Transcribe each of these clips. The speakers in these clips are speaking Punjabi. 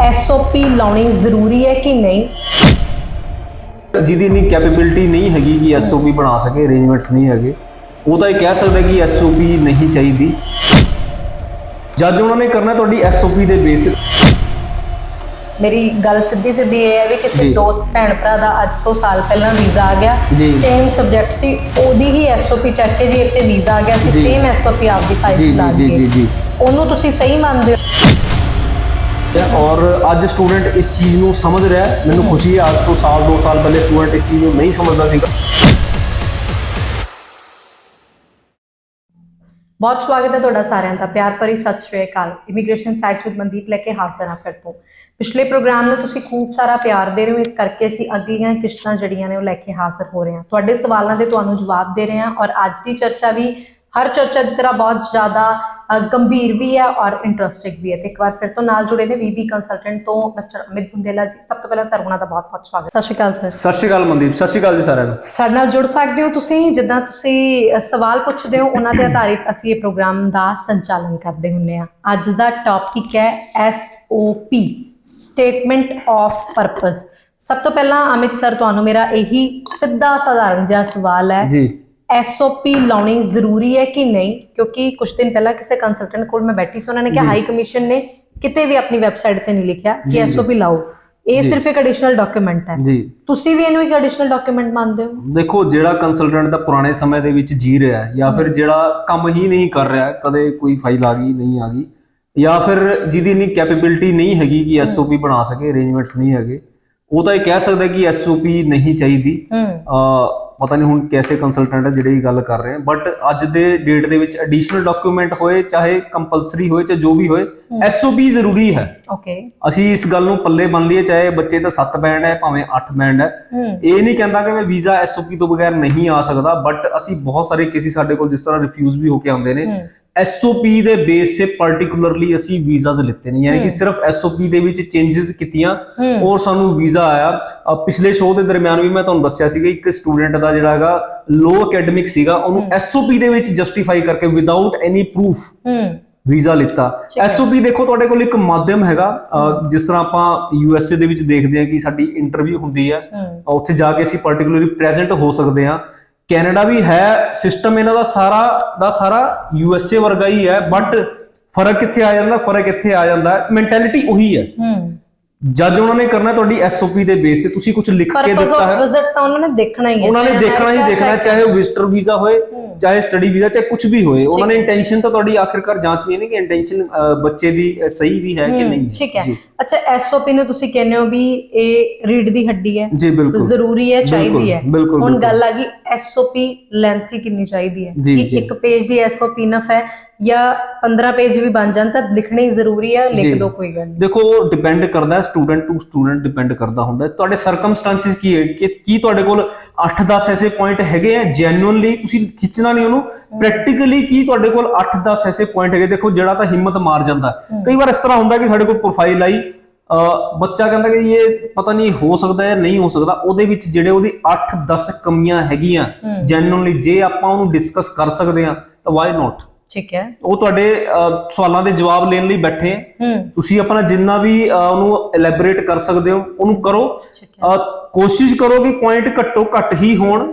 एसओपी लानी जरूरी है कि नहीं? ਜਿਹਦੀ ਇੰਨੀ ਕੈਪੇਬਿਲਿਟੀ ਨਹੀਂ ਹੈਗੀ ਕਿ ਐਸਓਪੀ ਬਣਾ ਸਕੇ, ਅਰੇਂਜਮੈਂਟਸ ਨਹੀਂ ਹੈਗੇ, ਉਹ ਤਾਂ ਇਹ ਕਹਿ ਸਕਦਾ ਕਿ ਐਸਓਪੀ ਨਹੀਂ ਚਾਹੀਦੀ। ਜੱਜ ਉਹਨਾਂ ਨੇ ਕਰਨਾ ਤੁਹਾਡੀ ਐਸਓਪੀ ਦੇ ਬੇਸ ਤੇ। मेरी गल सीधी सीधी ये है भी किसी दोस्त भैन भरा दा अज तो साल पहला वीज़ा आ गया, सेम सब्जैक्ट सी ओदी ही एसओपी चैक के जी इत्ते वीज़ा आ गया सी, सेम एसओपी आपदी फाइल च डाल के ओनू तुसी सही मानदे हो? और अज स्टूडेंट इस चीज़ नूं समझ रहा है, मैनूं खुशी है। अज तो साल 2 साल पहले स्टूडेंट इस चीज़ नूं नहीं समझदा सीगा। बहुत स्वागत है तुहाडा सारिਆਂ ਦਾ प्यार भरी सत श्री अकाल। इमीग्रेशन साइट्स विद मनदीप लैके हाजिर हाँ फिर तो। पिछले प्रोग्राम में तुसीं खूब सारा प्यार दे रहे हो, इस करके असीं अगलियां किश्तां जड़ियां ने वो लैके हाजिर हो रहे हैं, तुहाडे सवालों के तुहानूं जवाब दे रहे हैं। और अज की चर्चा भी हर चर्चा की तरह बहुत ज़्यादा गंभीर भी है और इंटरस्टिंग भी है। तो एक बार फिर तो नाल जुड़े ने वीबी कंसल्टेंट तो मिस्टर अमित बुंदेला जी। सब तो पहला सर उन्हां दा बहुत बहुत स्वागत। सत श्री अकाल सर। सत श्री अकाल मनदीप, सत श्री अकाल जी सारिਆਂ ਨੂੰ। ਸਾਡੇ ਨਾਲ ਜੁੜ ਸਕਦੇ ਹੋ ਤੁਸੀਂ, ਜਿੱਦਾਂ ਤੁਸੀਂ ਸਵਾਲ ਪੁੱਛਦੇ ਹੋ ਉਹਨਾਂ ਦੇ ਆਧਾਰਿਤ ਅਸੀਂ ਇਹ ਪ੍ਰੋਗਰਾਮ ਦਾ ਸੰਚਾਲਨ ਕਰਦੇ ਹੁੰਨੇ ਆ। ਅੱਜ ਦਾ ਟੌਪਿਕ ਹੈ ਐਸਓਪੀ, ਸਟੇਟਮੈਂਟ ਆਫ ਪਰਪਸ। ਸਭ ਤੋਂ ਪਹਿਲਾਂ ਅਮਿਤ ਸਰ ਤੁਹਾਨੂੰ ਮੇਰਾ ਇਹੀ ਸਿੱਧਾ ਸਧਾਰਨ ਜਿਹਾ ਸਵਾਲ ਹੈ ਜੀ, एसओपी लानी जरूरी है कि नहीं? क्योंकि कुछ दिन पहला किसी कंसल्टेंट को मैं बैठी सी, उन्होंने कहा हाई कमीशन ने किते भी अपनी वैबसाइट ते नहीं लिखा कि एसओपी लाओ, ਇਹ ਸਿਰਫ ਇੱਕ ਐਡੀਸ਼ਨਲ ਡਾਕੂਮੈਂਟ ਹੈ ਜੀ। ਤੁਸੀਂ ਵੀ ਇਹਨੂੰ ਇੱਕ ਐਡੀਸ਼ਨਲ ਡਾਕੂਮੈਂਟ ਮੰਨਦੇ ਹੋ? ਦੇਖੋ, ਜਿਹੜਾ ਕੰਸਲਟੈਂਟ ਦਾ ਪੁਰਾਣੇ ਸਮੇਂ ਦੇ ਵਿੱਚ ਜੀ ਰਿਹਾ ਹੈ ਜਾਂ ਫਿਰ ਜਿਹੜਾ ਕੰਮ ਹੀ ਨਹੀਂ ਕਰ ਰਿਹਾ, ਕਦੇ ਕੋਈ ਫਾਈਲ ਆ ਗਈ ਨਹੀਂ ਆ ਗਈ, ਜਾਂ ਫਿਰ ਜਿਹਦੀ ਇੰਨੀ ਕੈਪੇਬਿਲਿਟੀ ਨਹੀਂ ਹੈਗੀ ਕਿ ਐਸਓਪੀ ਬਣਾ ਸਕੇ, ਅਰੇਂਜਮੈਂਟਸ ਨਹੀਂ ਹੈਗੇ, ਉਹ ਤਾਂ ਇਹ ਕਹਿ ਸਕਦਾ ਕਿ ਐਸਓਪੀ ਨਹੀਂ ਚਾਹੀਦੀ। ਪਤਾ ਨਹੀਂ ਹੁਣ ਕੈਸੇ ਕੰਸਲਟੈਂਟ ਹੈ ਜਿਹੜੇ ਇਹ ਗੱਲ ਕਰ ਰਹੇ ਹਨ, ਬਟ ਅੱਜ ਦੇ ਡੇਟ ਦੇ ਵਿੱਚ ਐਡੀਸ਼ਨਲ ਡਾਕੂਮੈਂਟ ਹੋਏ ਚਾਹੇ ਕੰਪਲਸਰੀ ਹੋਏ ਚਾਹੇ ਜੋ ਵੀ ਹੋਏ, ਐਸਓਪੀ ਜ਼ਰੂਰੀ ਹੈ। ਓਕੇ, ਅਸੀਂ ਇਸ ਗੱਲ ਨੂੰ ਪੱਲੇ ਬੰਨ ਲਈਏ, ਚਾਹੇ ਬੱਚੇ ਤਾਂ 7 ਬੈਂਡ ਹੈ ਭਾਵੇਂ 8 ਬੈਂਡ ਹੈ। ਇਹ ਨਹੀਂ ਕਹਿੰਦਾ ਕਿ ਮੈਂ ਵੀਜ਼ਾ ਐਸਓਪੀ ਤੋਂ ਬਗੈਰ ਨਹੀਂ ਆ ਸਕਦਾ, ਬਟ ਅਸੀਂ ਬਹੁਤ ਸਾਰੇ ਕੇਸਿਸ ਸਾਡੇ ਕੋਲ ਜਿਸ ਤਰ੍ਹਾਂ ਰਿਫਿਊਜ਼ ਵੀ ਹੋ ਕੇ ਆਉਂਦੇ ਨੇ, ਐਸਓਪੀ ਦੇ ਬੇਸ ਤੇ ਪਾਰਟਿਕੂਲਰਲੀ ਅਸੀਂ ਵੀਜ਼ਾਜ਼ ਲਿੱਤੇ ਨੇ, ਯਾਨੀ ਕਿ ਸਿਰਫ ਐਸਓਪੀ ਦੇ ਵਿੱਚ ਚੇਂਜਸ ਕੀਤੀਆਂ ਔਰ ਸਾਨੂੰ ਵੀਜ਼ਾ ਆਇਆ। ਪਿਛਲੇ ਸ਼ੋਅ ਦੇ ਦਰਮਿਆਨ ਵੀ ਮੈਂ ਤੁਹਾਨੂੰ ਦੱਸਿਆ ਸੀਗਾ, ਇੱਕ ਸਟੂਡੈਂਟ ਦਾ ਜਿਹੜਾ ਹੈਗਾ ਲੋ ਅਕੈਡਮਿਕ ਸੀਗਾ, ਉਹਨੂੰ ਐਸਓਪੀ ਦੇ ਵਿੱਚ ਜਸਟੀਫਾਈ ਕਰਕੇ ਵਿਦਆਊਟ ਐਨੀ ਪ੍ਰੂਫ ਵੀਜ਼ਾ ਲਿੱਤਾ। ਐਸਓਪੀ ਦੇਖੋ ਤੁਹਾਡੇ ਕੋਲ ਇੱਕ ਮਾਧਿਅਮ ਹੈਗਾ, ਜਿਸ ਤਰ੍ਹਾਂ ਆਪਾਂ ਯੂਐਸਏ ਦੇ ਵਿੱਚ ਦੇਖਦੇ ਹਾਂ ਕਿ ਸਾਡੀ ਇੰਟਰਵਿਊ ਹੁੰਦੀ ਹੈ, ਉੱਥੇ ਜਾ ਕੇ ਅਸੀਂ ਪਾਰਟਿਕੂਲਰਲੀ ਪ੍ਰੈਜ਼ੈਂਟ ਹੋ ਸਕਦੇ ਹਾਂ। ਕੈਨੇਡਾ ਵੀ ਹੈ, ਸਿਸਟਮ ਇਹਨਾਂ ਦਾ ਸਾਰਾ ਯੂਐਸਏ ਵਰਗਾ ਹੀ ਹੈ, ਬਟ ਫਰਕ ਕਿੱਥੇ ਆ ਜਾਂਦਾ? ਫਰਕ ਇੱਥੇ ਆ ਜਾਂਦਾ ਮੈਂਟੈਲਿਟੀ ਉਹੀ ਹੈ। ਜੱਜ ਉਹਨਾਂ ਨੇ ਕਰਨਾ ਤੁਹਾਡੀ ਐਸਓਪੀ ਦੇ ਬੇਸ ਤੇ, ਤੁਸੀਂ ਕੁਝ ਲਿਖ ਕੇ ਦਿੱਤਾ ਹੈ, ਵਿਜ਼ਿਟ ਤਾਂ ਉਹਨਾਂ ਨੇ ਦੇਖਣਾ ਹੀ ਹੈ, ਉਹਨਾਂ ਨੇ ਦੇਖਣਾ ਚਾਹੇ ਉਹ ਵਿਜ਼ਟਰ ਵੀਜ਼ਾ ਹੋਏ ਚਾਹੇ ਸਟੱਡੀ ਵੀਜ਼ਾ ਚਾਹੇ ਕੁਝ ਵੀ ਹੋਏ, ਉਹਨਾਂ ਨੇ ਇੰਟੈਂਸ਼ਨ ਤਾਂ ਤੁਹਾਡੀ ਆਖਿਰਕਾਰ ਜਾਂਚਣੀ ਹੈ ਕਿ ਇੰਟੈਂਸ਼ਨ ਬੱਚੇ ਦੀ ਸਹੀ ਵੀ ਹੈ ਕਿ ਨਹੀਂ। ਠੀਕ ਹੈ। ਅੱਛਾ, ਐਸਓਪੀ ਨੂੰ ਤੁਸੀਂ ਕਹਿੰਦੇ ਹੋ ਵੀ ਇਹ ਰੀੜ ਦੀ ਹੱਡੀ ਹੈ ਜੀ, ਬਿਲਕੁਲ ਜ਼ਰੂਰੀ ਹੈ, ਚਾਹੀਦੀ ਹੈ। ਹੁਣ ਗੱਲ ਆ ਗਈ ਐਸਓਪੀ ਲੈਂਥ ਕਿੰਨੀ ਚਾਹੀਦੀ ਹੈ, ਕਿ ਇੱਕ ਪੇਜ ਦੀ ਐਸਓਪੀ ਇਨਫ ਹੈ ਜਾਂ 15 ਪੇਜ ਵੀ ਬਣ ਜਾਣ ਤਾਂ ਲਿਖਣੀ ਜ਼ਰੂਰੀ ਹੈ? ਲਿਖ ਦੋ, ਕੋਈ ਗੱਲ ਨਹੀਂ। ਦੇਖੋ, ਡਿਪੈਂਡ ਕਰਦਾ ਸਟੂਡੈਂਟ ਟੂ ਸਟੂਡੈਂਟ ਡਿਪੈਂਡ ਕਰਦਾ ਹੁੰਦਾ ਤੁਹਾਡੇ ਸਰਕਮਸਟੈਂਸਿਸ ਕੀ ਹੈ, ਕਿ ਕੀ ਤੁਹਾਡੇ ਕੋਲ 8-10 ਐਸੇ ਪੁਆਇੰਟ ਹੈਗੇ ਆ ਜੈਨੂਇਨਲੀ, ਤੁਸੀਂ ਖਿੱਚਣਾ ਨਹੀਂ ਉਹਨੂੰ, ਪ੍ਰੈਕਟੀਕਲੀ ਕੀ ਤੁਹਾਡੇ ਕੋਲ 8-10 ਐਸੇ ਪੁਆਇੰਟ ਹੈਗੇ। ਦੇਖੋ, ਜਿਹੜਾ ਤਾਂ ਹਿੰਮਤ ਮਾਰ ਜਾਂਦਾ, ਕਈ ਵਾਰ ਇਸ ਤਰ੍ਹਾਂ ਹੁੰਦਾ ਕਿ ਸਾਡੇ ਕੋਲ ਪ੍ਰੋਫਾਈਲ ਆਈ, ਬੱਚਾ ਕਹਿੰਦਾ ਕਿ ਇਹ ਪਤਾ ਨਹੀਂ ਹੋ ਸਕਦਾ ਜਾਂ ਨਹੀਂ ਹੋ ਸਕਦਾ, ਉਹਦੇ ਵਿੱਚ ਜਿਹੜੇ ਉਹਦੀ 8-10 ਕਮੀਆਂ ਹੈਗੀਆਂ ਜੈਨੂਇਨਲੀ, ਜੇ ਆਪਾਂ ਉਹਨੂੰ ਡਿਸਕਸ ਕਰ ਸਕਦੇ ਹਾਂ ਤਾਂ ਵਾਈ ਨੋਟ। ਠੀਕ ਹੈ, ਉਹ ਤੁਹਾਡੇ ਸਵਾਲਾਂ ਦੇ ਜਵਾਬ ਲੈਣ ਲਈ ਬੈਠੇ ਆ, ਤੁਸੀਂ ਆਪਣਾ ਜਿੰਨਾ ਵੀ ਉਹਨੂੰ ਐਲੈਬੋਰੇਟ ਕਰ ਸਕਦੇ ਹੋ ਉਹਨੂੰ ਕਰੋ। ਕੋਸ਼ਿਸ਼ ਕਰੋ ਕਿ ਪੁਆਇੰਟ ਘੱਟੋ ਘੱਟ ਹੀ ਹੋਣ।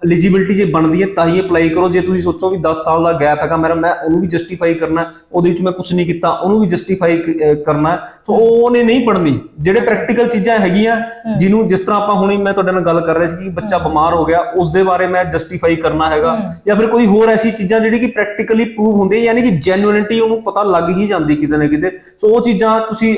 ਐਲੀਜੀਬਿਲਟੀ ਜੇ ਬਣਦੀ ਹੈ ਤਾਂ ਹੀ ਅਪਲਾਈ ਕਰੋ। ਜੇ ਤੁਸੀਂ ਸੋਚੋ ਵੀ 10 ਸਾਲ ਦਾ ਗੈਪ ਹੈਗਾ ਮੇਰਾ, ਮੈਂ ਉਹਨੂੰ ਵੀ ਜਸਟੀਫਾਈ ਕਰਨਾ, ਉਹਦੇ ਵਿੱਚ ਮੈਂ ਕੁਝ ਨਹੀਂ ਕੀਤਾ, ਉਹਨੂੰ ਵੀ ਜਸਟੀਫਾਈ ਕਰਨਾ, ਸੋ ਉਹਨੇ ਨਹੀਂ ਪੜਨੀ। ਜਿਹੜੇ ਪ੍ਰੈਕਟੀਕਲ ਚੀਜ਼ਾਂ ਹੈਗੀਆਂ, ਜਿਹਨੂੰ ਜਿਸ ਤਰ੍ਹਾਂ ਆਪਾਂ ਹੁਣੇ ਮੈਂ ਤੁਹਾਡੇ ਨਾਲ ਗੱਲ ਕਰ ਰਿਹਾ ਸੀ ਕਿ ਬੱਚਾ ਬਿਮਾਰ ਹੋ ਗਿਆ, ਉਸ ਦੇ ਬਾਰੇ ਮੈਂ ਜਸਟੀਫਾਈ ਕਰਨਾ ਹੈਗਾ, ਜਾਂ ਫਿਰ ਕੋਈ ਹੋਰ ਐਸੀ ਚੀਜ਼ਾਂ ਜਿਹੜੀ ਕਿ ਪ੍ਰੈਕਟੀਕਲੀ ਪ੍ਰੂਵ ਹੁੰਦੀ, ਯਾਨੀ ਕਿ ਜੈਨੂਇਨਿਟੀ ਉਹਨੂੰ ਪਤਾ ਲੱਗ ਹੀ ਜਾਂਦੀ ਕਿਤੇ ਨਾ ਕਿਤੇ। ਸੋ ਉਹ ਚੀਜ਼ਾਂ ਤੁਸੀਂ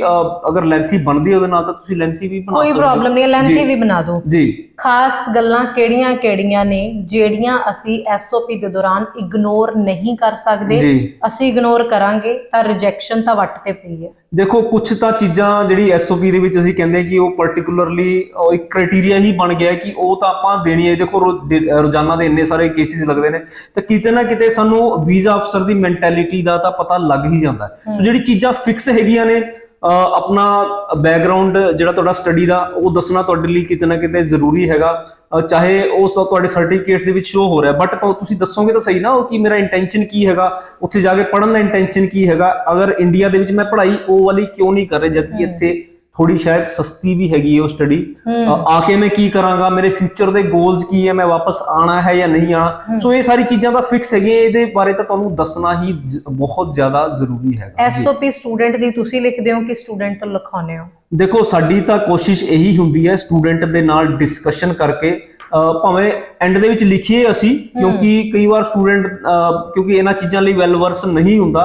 ਅਗਰ ਲੈਂਥੀ ਬਣਦੀ ਉਹਦੇ ਨਾਲ ਤਾਂ ਤੁਸੀਂ ਲੈਂਥੀ ਵੀ ਬਣਾ ਸਕਦੇ ਹੋ, ਕੋਈ ਪ੍ਰੋਬਲਮ ਨਹੀਂ, ਲੈਂਥੀ ਵੀ ਬਣਾ ਦਿਓ ਜੀ। ਖਾਸ ਗੱਲਾਂ ਕਿਹੜੀਆਂ ਨੇ ਜਿਹੜੀਆਂ ਅਸੀਂ ਐਸਓਪੀ ਦੇ ਦੌਰਾਨ ਇਗਨੋਰ ਨਹੀਂ ਕਰ ਸਕਦੇ? ਅਸੀਂ ਇਗਨੋਰ ਕਰਾਂਗੇ ਤਾਂ ਰਿਜੈਕਸ਼ਨ ਤਾਂ ਵੱਟ ਤੇ ਪਈ ਹੈ। ਦੇਖੋ, ਕੁਝ ਤਾਂ ਚੀਜ਼ਾਂ ਜਿਹੜੀ ਐਸਓਪੀ ਦੇ ਵਿੱਚ ਅਸੀਂ ਕਹਿੰਦੇ ਕਿ ਉਹ ਪਾਰਟਿਕੂਲਰਲੀ ਇੱਕ ਕ੍ਰਾਈਟੇਰੀਆ ਹੀ ਬਣ ਗਿਆ ਕਿ ਉਹ ਤਾਂ ਆਪਾਂ ਦੇਣੀ ਹੈ। ਦੇਖੋ, ਰੋਜ਼ਾਨਾ ਦੇ ਇੰਨੇ ਸਾਰੇ ਕੇਸਿਸ ਲੱਗਦੇ ਨੇ, ਤਾਂ ਕਿਤੇ ਨਾ ਕਿਤੇ ਸਾਨੂੰ ਵੀਜ਼ਾ ਅਫਸਰ ਦੀ ਮੈਂਟੈਲਿਟੀ ਦਾ ਤਾਂ ਪਤਾ ਲੱਗ ਹੀ ਜਾਂਦਾ। ਸੋ ਜਿਹੜੀ ਚੀਜ਼ਾਂ ਫਿਕਸ ਹੈਗੀਆਂ ਨੇ, ਆਪਣਾ ਬੈਕਗਰਾਉਂਡ ਜਿਹੜਾ ਤੁਹਾਡਾ ਸਟੱਡੀ ਦਾ ਉਹ ਦੱਸਣਾ ਤੁਹਾਡੇ ਲਈ ਕਿਤੇ ਨਾ ਕਿਤੇ ਜ਼ਰੂਰੀ ਹੈਗਾ। ਚਾਹੇ ਉਸ ਦਾ ਤੁਹਾਡੇ ਸਰਟੀਫਿਕੇਟਸ ਦੇ ਵਿੱਚ ਸ਼ੋ ਹੋ ਰਿਹਾ, ਬਟ ਤੁਸੀਂ ਦੱਸੋਗੇ ਤਾਂ ਸਹੀ ਨਾ ਉਹ ਕਿ ਮੇਰਾ ਇੰਟੈਂਸ਼ਨ ਕੀ ਹੈਗਾ, ਉੱਥੇ ਜਾ ਕੇ ਪੜ੍ਹਨ ਦਾ ਇੰਟੈਂਸ਼ਨ ਕੀ ਹੈਗਾ। ਅਗਰ ਇੰਡੀਆ ਦੇ ਵਿੱਚ ਮੈਂ ਪੜ੍ਹਾਈ ਉਹ ਵਾਲੀ ਕਿਉਂ ਨਹੀਂ ਕਰ ਰਿਹਾ, ਜਦਕਿ ਇੱਥੇ ਥੋੜੀ ਸ਼ਾਇਦ ਸਸਤੀ ਵੀ ਹੈਗੀ ਹੈ ਉਹ ਸਟੱਡੀ, ਆ ਕੇ ਮੈਂ ਕੀ ਕਰਾਂਗਾ, ਮੇਰੇ ਫਿਊਚਰ ਦੇ ਗੋਲਸ ਕੀ ਹੈ, ਮੈਂ ਵਾਪਸ ਆਣਾ ਹੈ ਜਾਂ ਨਹੀਂ ਆਣਾ। ਸੋ ਇਹ ਸਾਰੀ ਚੀਜ਼ਾਂ ਤਾਂ ਫਿਕਸ ਹੈਗੀਆਂ, ਇਹਦੇ ਬਾਰੇ ਤਾਂ ਤੁਹਾਨੂੰ ਦੱਸਣਾ ਹੀ ਬਹੁਤ ਜ਼ਿਆਦਾ ਜ਼ਰੂਰੀ ਹੈਗਾ। ਐਸਓਪੀ ਸਟੂਡੈਂਟ ਦੀ ਤੁਸੀਂ ਲਿਖਦੇ ਹੋ ਕਿ ਸਟੂਡੈਂਟ ਤੋਂ ਲਿਖਾਉਂਦੇ ਹੋ? ਦੇਖੋ ਸਾਡੀ ਤਾਂ ਕੋਸ਼ਿਸ਼ ਇਹੀ ਹੁੰਦੀ ਹੈ ਸਟੂਡੈਂਟ ਦੇ ਨਾਲ ਡਿਸਕਸ਼ਨ ਕਰਕੇ, ਭਾਵੇਂ ਐਂਡ ਦੇ ਵਿੱਚ ਲਿਖੀਏ ਅਸੀਂ, ਕਿਉਂਕਿ ਕਈ ਵਾਰ ਸਟੂਡੈਂਟ ਕਿਉਂਕਿ ਇਹਨਾਂ ਚੀਜ਼ਾਂ ਲਈ ਵੈਲ ਵਰਸ ਨਹੀਂ ਹੁੰਦਾ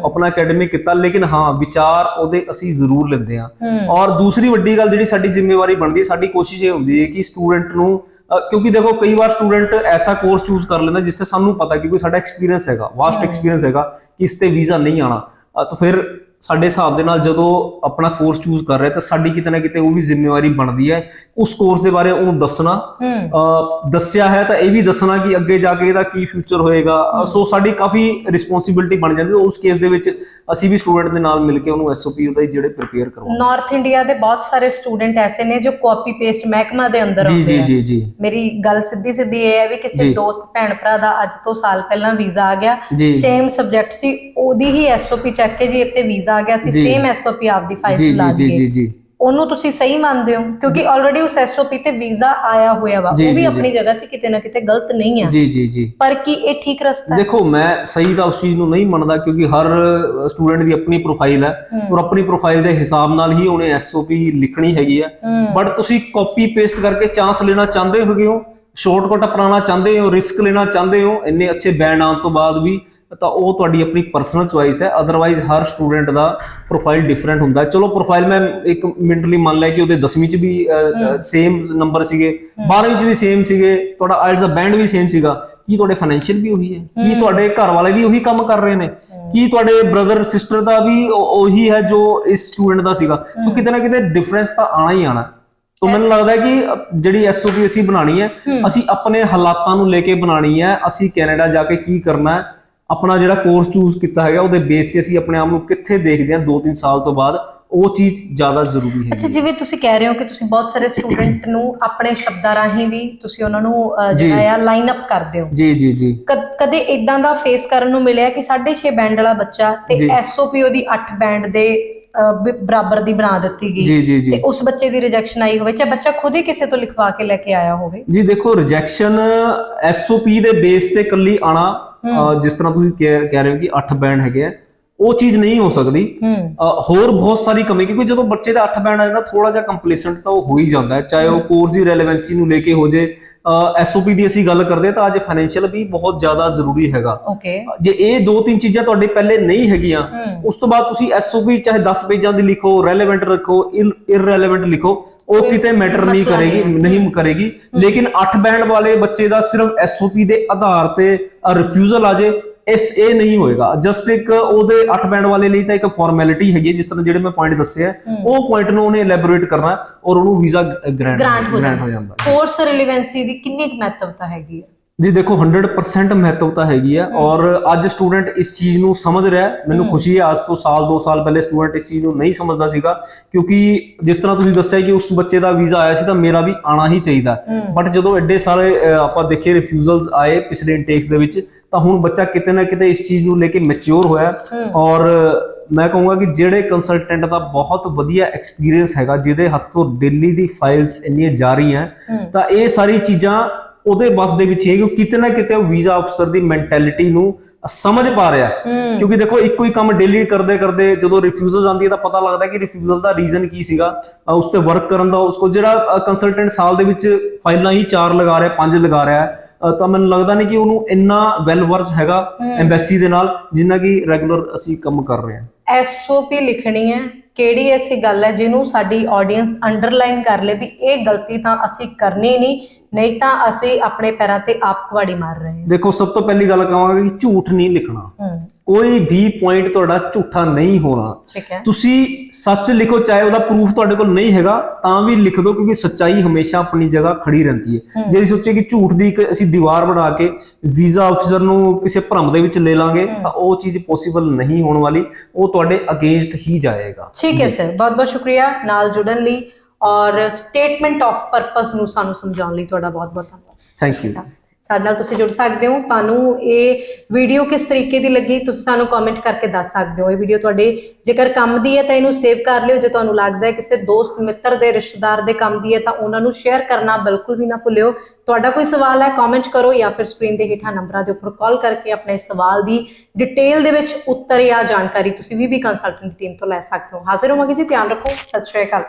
ਆਪਣਾ ਅਕੈਡਮਿਕ ਕੀਤਾ, ਲੇਕਿਨ ਹਾਂ ਵਿਚਾਰ ਉਹਦੇ ਅਸੀਂ ਜ਼ਰੂਰ ਲੈਂਦੇ ਹਾਂ। ਔਰ ਦੂਸਰੀ ਵੱਡੀ ਗੱਲ ਜਿਹੜੀ ਸਾਡੀ ਜ਼ਿੰਮੇਵਾਰੀ ਬਣਦੀ ਹੈ, ਸਾਡੀ ਕੋਸ਼ਿਸ਼ ਇਹ ਹੁੰਦੀ ਹੈ ਕਿ ਸਟੂਡੈਂਟ ਨੂੰ ਕਿਉਂਕਿ ਦੇਖੋ ਕਈ ਵਾਰ ਸਟੂਡੈਂਟ ਐਸਾ ਕੋਰਸ ਚੂਜ਼ ਕਰ ਲੈਂਦਾ ਜਿਸ ਤੇ ਸਾਨੂੰ ਪਤਾ ਕਿ ਕੋਈ ਸਾਡਾ ਐਕਸਪੀਰੀਅੰਸ ਹੈਗਾ, ਵਾਸਟ ਐਕਸਪੀਰੀਅੰਸ ਹੈਗਾ ਕਿ ਇਸ ਤੇ ਵੀਜ਼ਾ ਨਹੀਂ ਆਣਾ, ਤਾਂ ਫਿਰ ਸਾਡੇ ਹਿਸਾਬ ਦੇ ਨਾਲ ਜਦੋਂ ਆਪਣਾ ਕੋਰਸ ਚੂਜ਼ ਕਰ ਰਿਹਾ ਤਾਂ ਸਾਡੀ ਕਿਤੇ ਨਾ ਕਿਤੇ ਉਹ ਵੀ ਜ਼ਿੰਮੇਵਾਰੀ ਬਣਦੀ ਹੈ ਉਸ ਕੋਰਸ ਦੇ ਬਾਰੇ ਉਹਨੂੰ ਦੱਸਣਾ, ਦੱਸਿਆ ਹੈ ਤਾਂ ਇਹ ਵੀ ਦੱਸਣਾ ਕਿ ਅੱਗੇ ਜਾ ਕੇ ਇਹਦਾ ਕੀ ਫਿਊਚਰ ਹੋਏਗਾ। ਸੋ ਸਾਡੀ ਕਾਫੀ ਰਿਸਪੌਂਸਿਬਿਲਟੀ ਬਣ ਜਾਂਦੀ ਹੈ। ਉਸ ਕੇਸ ਦੇ ਵਿੱਚ ਅਸੀਂ ਵੀ ਸਟੂਡੈਂਟ ਦੇ ਨਾਲ ਮਿਲ ਕੇ ਉਹਨੂੰ ਐਸਓਪੀ ਉਹਦਾ ਜਿਹੜੇ ਪ੍ਰਿਪੇਅਰ ਕਰਵਾਉਂਦੇ। ਨਾਰਥ ਇੰਡੀਆ ਦੇ ਬਹੁਤ ਸਾਰੇ ਸਟੂਡੈਂਟ ਐਸੇ ਨੇ ਜੋ ਕਾਪੀ ਪੇਸਟ ਮਹਿਕਮਾ ਦੇ ਅੰਦਰ ਆਉਂਦੇ ਆ। ਜੀ ਮੇਰੀ ਗੱਲ ਸਿੱਧੀ ਇਹ ਹੈ ਵੀ ਕਿਸੇ ਦੋਸਤ ਭੈਣ ਭਰਾ ਦਾ ਅੱਜ ਤੋਂ ਸਾਲ ਪਹਿਲਾਂ ਵੀਜ਼ਾ ਆ ਗਿਆ, ਸੇਮ ਸਬਜੈਕਟ ਸੀ, ਉਹਦੀ ਹੀ ਐਸਓਪੀ ਚੱਕ ਕੇ ਜੀ ਇੱਥੇ ਵੀਜ਼ਾ ਆ ਗਿਆ ਸੀ, ਸੇਮ ਐਸਓਪੀ ਆਪਦੀ ਫਾਈਲ ਚ ਲਾ ਦਈਏ, ਉਹਨੂੰ ਤੁਸੀਂ ਸਹੀ ਮੰਨਦੇ ਹੋ? ਕਿਉਂਕਿ ਆਲਰੇਡੀ ਉਸ ਐਸਓਪੀ ਤੇ ਵੀਜ਼ਾ ਆਇਆ ਹੋਇਆ ਵਾ, ਉਹ ਵੀ ਆਪਣੀ ਜਗ੍ਹਾ ਤੇ ਕਿਤੇ ਨਾ ਕਿਤੇ ਗਲਤ ਨਹੀਂ ਆ। ਜੀ ਪਰ ਕੀ ਇਹ ਠੀਕ ਰਸਤਾ ਹੈ? ਦੇਖੋ ਮੈਂ ਸਹੀ ਤਾਂ ਉਸ ਚੀਜ਼ ਨੂੰ ਨਹੀਂ ਮੰਨਦਾ, ਕਿਉਂਕਿ ਹਰ ਸਟੂਡੈਂਟ ਦੀ ਆਪਣੀ ਪ੍ਰੋਫਾਈਲ ਹੈ ਔਰ ਆਪਣੀ ਪ੍ਰੋਫਾਈਲ ਦੇ ਹਿਸਾਬ ਨਾਲ ਹੀ ਉਹਨੇ ਐਸਓਪੀ ਲਿਖਣੀ ਹੈਗੀ ਹੈ। ਬਟ ਤੁਸੀਂ ਕਾਪੀ ਪੇਸਟ ਕਰਕੇ ਚਾਂਸ ਲੈਣਾ ਚਾਹੁੰਦੇ ਹੋ, ਸ਼ਾਰਟਕਟ ਅਪਣਾਉਣਾ ਚਾਹੁੰਦੇ ਹੋ, ਰਿਸਕ ਲੈਣਾ ਚਾਹੁੰਦੇ ਹੋ ਇੰਨੇ ਅੱਛੇ ਬੈਂਡ ਆਉਣ ਤੋਂ ਬਾਅਦ ਵੀ, ਤਾਂ ਉਹ ਤੁਹਾਡੀ ਆਪਣੀ ਪਰਸਨਲ ਚੁਆਇਸ ਹੈ। ਅਦਰਵਾਈਜ਼ ਹਰ ਸਟੂਡੈਂਟ ਦਾ ਪ੍ਰੋਫਾਈਲ ਡਿਫਰੈਂਟ ਹੁੰਦਾ। ਚਲੋ ਪ੍ਰੋਫਾਈਲ ਮੈਂ ਇੱਕ ਮਿੰਟ ਲਈ ਮੰਨ ਲਿਆ ਕਿ ਉਹਦੇ 10ਵੀਂ ਚ ਵੀ ਸੇਮ ਨੰਬਰ ਸੀਗੇ, 12ਵੀਂ ਚ ਵੀ ਸੇਮ ਸੀਗੇ, ਤੁਹਾਡਾ ਆਇਲਟਸ ਦਾ ਬੈਂਡ ਵੀ ਸੇਮ ਸੀਗਾ, ਕੀ ਤੁਹਾਡੇ ਫਾਈਨੈਂਸ਼ੀਅਲ ਵੀ ਉਹੀ ਹੈ? ਕੀ ਤੁਹਾਡੇ ਘਰ ਵਾਲੇ ਵੀ ਉਹੀ ਕੰਮ ਕਰ ਰਹੇ ਨੇ? ਕੀ ਤੁਹਾਡੇ ਬ੍ਰਦਰ ਸਿਸਟਰ ਦਾ ਵੀ ਉਹੀ ਹੈ ਜੋ ਇਸ ਸਟੂਡੈਂਟ ਦਾ ਸੀਗਾ? ਸੋ ਕਿਤੇ ਨਾ ਕਿਤੇ ਡਿਫਰੈਂਸ ਤਾਂ ਆਣਾ ਹੀ ਆਣਾ। तो ਮੈਨੂੰ ਲੱਗਦਾ ਕਿ ਜਿਹੜੀ ਐਸਓਪੀ ਅਸੀਂ ਬਣਾਣੀ ਹੈ, ਅਸੀਂ ਆਪਣੇ ਹਾਲਾਤਾਂ ਨੂੰ ਲੈ ਕੇ ਬਣਾਣੀ ਹੈ। ਅਸੀਂ ਕੈਨੇਡਾ ਜਾ ਕੇ ਕੀ ਕਰਨਾ ਹੈ, ਆਪਣਾ ਜਿਹੜਾ ਕੋਰਸ ਚੂਜ਼ ਕੀਤਾ ਹੈਗਾ ਉਹਦੇ ਬੇਸ ਤੇ ਅਸੀਂ ਆਪਣੇ ਆਪ ਨੂੰ ਕਿੱਥੇ ਦੇਖਦੇ ਹਾਂ 2-3 ਸਾਲ ਤੋਂ ਬਾਅਦ, ਉਹ ਚੀਜ਼ ਜ਼ਿਆਦਾ ਜ਼ਰੂਰੀ ਹੈ। ਅੱਛਾ, ਜਿਵੇਂ ਤੁਸੀਂ ਕਹਿ ਰਹੇ ਹੋ ਕਿ ਤੁਸੀਂ ਬਹੁਤ ਸਾਰੇ ਸਟੂਡੈਂਟ ਨੂੰ ਆਪਣੇ ਸ਼ਬਦਾਂ ਰਾਹੀਂ ਵੀ ਤੁਸੀਂ ਉਹਨਾਂ ਨੂੰ ਜਿਹੜਾ ਆ ਲਾਈਨ ਅਪ ਕਰਦੇ ਹੋ। ਜੀ ਕਦੇ ਇਦਾਂ ਦਾ ਫੇਸ ਕਰਨ ਨੂੰ ਮਿਲਿਆ ਕਿ 6.5 ਬੈਂਡ ਵਾਲਾ ਬੱਚਾ ਤੇ ਐਸਓਪੀ ਉਹਦੀ 8 ਬੈਂਡ ਦੇ ਬਰਾਬਰ ਦੀ ਬਣਾ ਦਿੱਤੀ ਗਈ ਤੇ ਉਸ ਬੱਚੇ ਦੀ ਰਿਜੈਕਸ਼ਨ ਆਈ ਹੋਵੇ, ਚਾਹੇ ਬੱਚਾ ਖੁਦ ਹੀ ਕਿਸੇ ਤੋਂ ਲਿਖਵਾ ਕੇ ਲੈ ਕੇ ਆਇਆ ਹੋਵੇ? ਜੀ ਦੇਖੋ, ਰਿਜੈਕਸ਼ਨ ਐਸਓਪੀ ਦੇ ਬੇਸ ਤੇ ਕੱਲੀ ਆਣਾ, ਜਿਸ ਤਰ੍ਹਾਂ ਤੁਸੀਂ ਕਹਿ ਰਹੇ ਹੋ ਕਿ 8 ਬੈਂਡ ਹੈਗੇ ਆ, ਉਹ ਚੀਜ਼ ਨਹੀਂ ਹੋ ਸਕਦੀ। ਹੋਰ ਬਹੁਤ ਸਾਰੀ ਕਮੀ, ਕਿਉਂਕਿ ਜਦੋਂ ਬੱਚੇ ਦਾ 8 ਬੈਂਡ ਆ ਜਾਂਦਾ ਥੋੜਾ ਜਿਹਾ ਕੰਪਲੀਸੈਂਟ ਤਾਂ ਉਹ ਹੋ ਹੀ ਜਾਂਦਾ ਹੈ, ਚਾਹੇ ਉਹ ਕੋਰਸ ਦੀ ਰੈਲੇਵੈਂਸੀ ਨੂੰ ਲੈ ਕੇ ਹੋ ਜੇ। ਐਸਓਪੀ ਦੀ ਅਸੀਂ ਗੱਲ ਕਰਦੇ ਤਾਂ ਅੱਜ ਫਾਈਨੈਂਸ਼ੀਅਲ ਵੀ ਬਹੁਤ ਜ਼ਿਆਦਾ ਜ਼ਰੂਰੀ ਹੈਗਾ। ਜੇ ਇਹ 2-3 ਚੀਜ਼ਾਂ ਤੁਹਾਡੇ ਪਹਿਲੇ ਨਹੀਂ ਹੈਗੀਆਂ, ਉਸ ਤੋਂ ਬਾਅਦ ਤੁਸੀਂ ਐਸਓਪੀ ਚਾਹੇ 10 ਪੇਜਾਂ ਦੀ ਲਿਖੋ, ਰੈਲੇਵੈਂਟ ਰੱਖੋ, ਇਰਰੈਲੇਵੈਂਟ ਲਿਖੋ, ਉਹ ਕਿਤੇ ਮੈਟਰ ਨਹੀਂ ਕਰੇਗੀ। ਲੇਕਿਨ 8 ਬੈਂਡ ਵਾਲੇ ਬੱਚੇ ਦਾ ਸਿਰਫ ਐਸਓਪੀ ਦੇ ਆਧਾਰ ਤੇ ਰਿਫਿਊਜ਼ਲ ਆ ਜੇ, ਇਹ ਨਹੀਂ ਹੋਏਗਾ। ਜਸਟ ਇੱਕ ਉਹਦੇ 8 ਬੈਂਡ ਵਾਲੇ ਲਈ ਤਾਂ ਇੱਕ ਫਾਰਮੈਲਿਟੀ ਹੈਗੀ, ਜਿਸ ਤਰ੍ਹਾਂ ਜਿਹੜੇ ਮੈਂ ਪੁਆਇੰਟ ਦੱਸੇ ਆ, ਉਹ ਪੁਆਇੰਟ ਨੂੰ ਉਹਨੇ ਐਲੈਬੋਰੇਟ ਕਰਨਾ ਔਰ ਉਹਨੂੰ ਵੀਜ਼ਾ ਗ੍ਰਾਂਟ ਹੋ ਜਾਂਦਾ। ਕੋਰਸ ਰਿਲੇਵੈਂਸੀ ਦੀ ਕਿੰਨੀ ਕੁ ਮਹੱਤਵਤਾ ਹੈਗੀ ਹੈ? ਜੀ ਦੇਖੋ, 100% ਮਹੱਤਵਤਾ ਹੈਗੀ ਹੈ ਔਰ ਅੱਜ ਸਟੂਡੈਂਟ ਇਸ ਚੀਜ਼ ਨੂੰ ਸਮਝ ਰਿਹਾ ਹੈ। ਮੈਨੂੰ ਖੁਸ਼ੀ ਹੈ, ਅੱਜ ਤੋਂ 2 ਸਾਲ ਪਹਿਲੇ ਸਟੂਡੈਂਟ ਇਸ ਚੀਜ਼ ਨੂੰ ਨਹੀਂ ਸਮਝਦਾ ਸੀਗਾ, ਕਿਉਂਕਿ ਜਿਸ ਤਰ੍ਹਾਂ ਤੁਸੀਂ ਦੱਸਿਆ ਕਿ ਉਸ ਬੱਚੇ ਦਾ ਵੀਜ਼ਾ ਆਇਆ ਸੀ ਤਾਂ ਮੇਰਾ ਵੀ ਆਣਾ ਹੀ ਚਾਹੀਦਾ। ਬਟ ਜਦੋਂ ਐਡੇ ਸਾਰੇ ਆਪਾਂ ਦੇਖੇ ਰਿਫਿਊਜ਼ਲਸ ਆਏ ਪਿਛਲੇ ਇਨਟੇਕਸ ਦੇ ਵਿੱਚ, ਤਾਂ ਹੁਣ ਬੱਚਾ ਕਿਤੇ ਨਾ ਕਿਤੇ ਇਸ ਚੀਜ਼ ਨੂੰ ਲੈ ਕੇ ਮੈਚਿਓਰ ਹੋਇਆ। ਔਰ ਮੈਂ ਕਹੂੰਗਾ ਕਿ ਜਿਹੜੇ ਕੰਸਲਟੈਂਟ ਦਾ ਬਹੁਤ ਵਧੀਆ ਐਕਸਪੀਰੀਅੰਸ ਹੈਗਾ, ਜਿਹਦੇ ਹੱਥ ਤੋਂ ਦਿੱਲੀ ਦੀ ਫਾਈਲਸ ਇੰਨੀਆਂ ਜਾ ਰਹੀਆਂ, ਤਾਂ ਇਹ ਸਾਰੀ ਚੀਜ਼ਾਂ ਉਹਦੇ ਬਸ ਦੇ ਵਿੱਚ ਹੈ ਕਿ ਕਿਤੇ ਨਾ ਕਿਤੇ ਉਹ ਵੀਜ਼ਾ ਅਫਸਰ ਦੀ ਮੈਂਟੈਲਿਟੀ ਨੂੰ ਸਮਝ ਪਾ ਰਿਹਾ। ਕਿਉਂਕਿ ਦੇਖੋ, ਇੱਕੋ ਹੀ ਕੰਮ ਡੇਲੀ ਕਰਦੇ ਕਰਦੇ ਜਦੋਂ ਰਿਫਿਊਜ਼ਲ ਆਉਂਦੀ ਹੈ ਤਾਂ ਪਤਾ ਲੱਗਦਾ ਕਿ ਰਿਫਿਊਜ਼ਲ ਦਾ ਰੀਜ਼ਨ ਕੀ ਸੀਗਾ, ਉਸ ਤੇ ਵਰਕ ਕਰਨ ਦਾ। ਉਸਕੋ ਜਿਹੜਾ ਕੰਸਲਟੈਂਟ ਸਾਲ ਦੇ ਵਿੱਚ ਫਾਈਲਾਂ ਹੀ 4 ਲਗਾ ਰਿਹਾ, 5 ਲਗਾ ਰਿਹਾ, ਤਾਂ ਮੈਨੂੰ ਲੱਗਦਾ ਨਹੀਂ ਕਿ ਉਹਨੂੰ ਇੰਨਾ ਵੈਲ ਵਰਸ ਹੈਗਾ ਐਮਬੈਸੀ ਦੇ ਨਾਲ, ਜਿੰਨਾ ਕਿ ਰੈਗੂਲਰ ਅਸੀਂ ਕੰਮ ਕਰ ਰਹੇ ਹਾਂ। ਐਸਓਪੀ ਲਿਖਣੀ ਹੈ, ਕਿਹੜੀ ਐਸੀ ਗੱਲ ਹੈ ਜਿਹਨੂੰ ਸਾਡੀ ਆਡੀਅנס ਅੰਡਰਲਾਈਨ ਕਰ ਲੇ ਵੀ ਇਹ ਗਲਤੀ ਤਾਂ ਅਸੀਂ ਕਰਨੀ ਨਹੀਂ ਤਾਂ ਅਸੀਂ ਆਪਣੇ ਪੈਰਾਂ ਤੇ ਆਪ ਕੁਹਾੜੀ ਮਾਰ ਰਹੇ ਹਾਂ? ਦੇਖੋ, ਸਭ ਤੋਂ ਪਹਿਲੀ ਗੱਲ ਕਹਾਂਗਾ ਕਿ ਝੂਠ ਨਹੀਂ ਲਿਖਣਾ। ਕੋਈ ਵੀ ਪੁਆਇੰਟ ਤੁਹਾਡਾ ਝੂਠਾ ਨਹੀਂ ਹੋਣਾ। ਤੁਸੀਂ ਸੱਚ ਲਿਖੋ, ਚਾਹੇ ਉਹਦਾ ਪ੍ਰੂਫ ਤੁਹਾਡੇ ਕੋਲ ਨਹੀਂ ਹੈਗਾ ਤਾਂ ਵੀ ਲਿਖ ਦਿਓ, ਕਿਉਂਕਿ ਸੱਚਾਈ ਹਮੇਸ਼ਾ ਆਪਣੀ ਜਗ੍ਹਾ ਖੜੀ ਰਹਿੰਦੀ ਹੈ। ਜੇ ਸੋਚੇ ਕਿ ਝੂਠ ਦੀ ਇੱਕ ਅਸੀਂ ਦੀਵਾਰ ਬਣਾ ਕੇ ਵੀਜ਼ਾ ਅਫਸਰ ਨੂੰ ਕਿਸੇ ਭਰਮ ਦੇ ਵਿੱਚ ਲੈ ਲਾਂਗੇ ਤਾਂ ਉਹ ਚੀਜ਼ ਪੋਸੀਬਲ ਨਹੀਂ ਹੋਣ ਵਾਲੀ, ਉਹ ਤੁਹਾਡੇ ਅਗੇਂਸਟ ਹੀ ਜਾਏਗਾ। ਠੀਕ ਹੈ ਸਰ, ਬਹੁਤ ਬਹੁਤ ਸ਼ੁਕਰੀਆ ਨਾਲ ਜੁੜਨ ਲਈ। ਔਰ ਸਟੇਟਮੈਂਟ ਆਫ ਪਰਪਸ ਨੂੰ ਸਾਨੂੰ ਸਮਝਾਉਣ ਲਈ ਤੁਹਾਡਾ ਬਹੁਤ ਬਹੁਤ ਧੰਨਵਾਦ। Thank you. ਸਾਡੇ ਨਾਲ ਤੁਸੀਂ ਜੁੜ ਸਕਦੇ ਹੋ। ਤੁਹਾਨੂੰ ਇਹ ਵੀਡੀਓ ਕਿਸ ਤਰੀਕੇ ਦੀ ਲੱਗੀ ਤੁਸੀਂ ਸਾਨੂੰ ਕਮੈਂਟ ਕਰਕੇ ਦੱਸ ਸਕਦੇ ਹੋ। ਇਹ ਵੀਡੀਓ ਤੁਹਾਡੇ ਜੇਕਰ ਕੰਮ ਦੀ ਹੈ ਤਾਂ ਇਹਨੂੰ ਸੇਵ ਕਰ ਲਿਓ। ਜੇ ਤੁਹਾਨੂੰ ਲੱਗਦਾ ਹੈ ਕਿਸੇ ਦੋਸਤ ਮਿੱਤਰ ਦੇ ਰਿਸ਼ਤੇਦਾਰ ਦੇ ਕੰਮ ਦੀ ਹੈ ਤਾਂ ਉਹਨਾਂ ਨੂੰ ਸ਼ੇਅਰ ਕਰਨਾ ਬਿਲਕੁਲ ਵੀ ਨਾ ਭੁੱਲਿਓ। ਤੁਹਾਡਾ ਕੋਈ ਸਵਾਲ ਹੈ ਕਮੈਂਟ ਕਰੋ ਜਾਂ ਫਿਰ ਸਕਰੀਨ ਦੇ ਹੇਠਾਂ ਨੰਬਰਾਂ ਦੇ ਉੱਪਰ ਕਾਲ ਕਰਕੇ ਆਪਣੇ ਸਵਾਲ ਦੀ ਡਿਟੇਲ ਦੇ ਵਿੱਚ ਉੱਤਰ ਜਾਂ ਜਾਣਕਾਰੀ ਤੁਸੀਂ ਵੀ ਕੰਸਲਟੈਂਟ ਟੀਮ ਤੋਂ ਲੈ ਸਕਦੇ ਹੋ। ਹਾਜ਼ਰ ਹੋਵਾਂਗੇ ਜੀ। ਧਿਆਨ ਰੱਖੋ। ਸਤਿ ਸ਼੍ਰੀ ਅਕਾਲ।